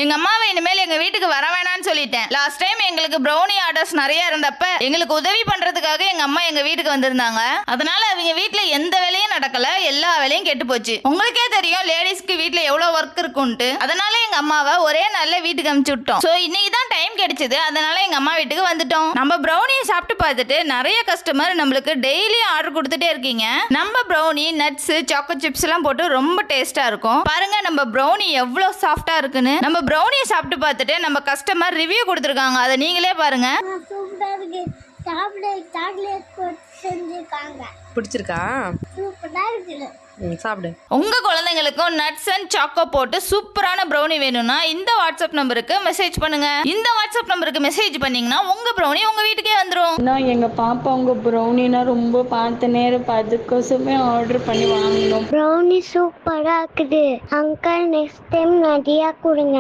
எங்க அம்மாவை இனிமேல் எங்க வீட்டுக்கு வர வேணாம்னு சொல்லிட்டேன். லாஸ்ட் டைம் எங்களுக்கு ப்ரௌனி ஆர்டர்ஸ் நிறைய இருந்தப்ப எங்களுக்கு உதவி பண்றதுக்காக எங்க அம்மா எங்க வீட்டுக்கு வந்திருந்தாங்க. அதனால அவங்க வீட்டுல எந்த வேலையும் நடக்கல, எல்லா வேலையும் கெட்டு போச்சு. உங்களுக்கே தெரியும் லேடிஸ்க்கு வீட்டுல எவ்வளவு ஒர்க் இருக்கும்ட்டு. அதனால எங்க அம்மாவை ஒரே நாள்ல வீட்டுக்கு அனுப்பிச்சு விட்டோம். சோ இன்னைக்கு தான் டைம் கிடைச்சது, அதனால எங்க அம்மா வீட்டுக்கு வந்துட்டோம். நம்ம ப்ரௌனியை சாப்பிட்டு பார்த்துட்டு நிறைய கஸ்டமர் நம்மளுக்கு டெய்லி ஆர்டர் கொடுத்துட்டே இருக்கீங்க. நம்ம ப்ரௌனி நட்ஸ் சாக்கோ சிப்ஸ் எல்லாம் போட்டு ரொம்ப டேஸ்டா இருக்கும். பாருங்க நம்ம ப்ரௌனி எவ்வளவு சாஃப்டா இருக்குன்னு. நம்ம ப்ரௌனியை சாப்பிட்டு பார்த்துட்டு நம்ம கஸ்டமர் ரிவ்யூ கொடுத்துருக்காங்க, அதை நீங்களே பாருங்க. பிடிச்சிருக்கா? சாப்பிடு. உங்க குழந்தைங்களுக்கும் நட்ஸ் அண்ட் சாக்கோ போட்டு சூப்பரான ப்ரௌனி வேணும்னா இந்த வாட்ஸ்அப் நம்பருக்கு மெசேஜ் பண்ணுங்க. இந்த வாட்ஸ்அப் நம்பருக்கு மெசேஜ் பண்ணீங்கன்னா உங்க ப்ரௌனி உங்க வீட்டுக்கே வந்துடும். நான் எங்க பாப்பா உங்க ப்ரௌனினா ரொம்ப பார்த்த நேரம் அதுக்கோசமே ஆர்டர் பண்ணி வாங்கணும். ப்ரௌனி சூப்பரா இருக்குது அங்கிள், நெக்ஸ்ட் டைம் நிறைய கொடுங்க.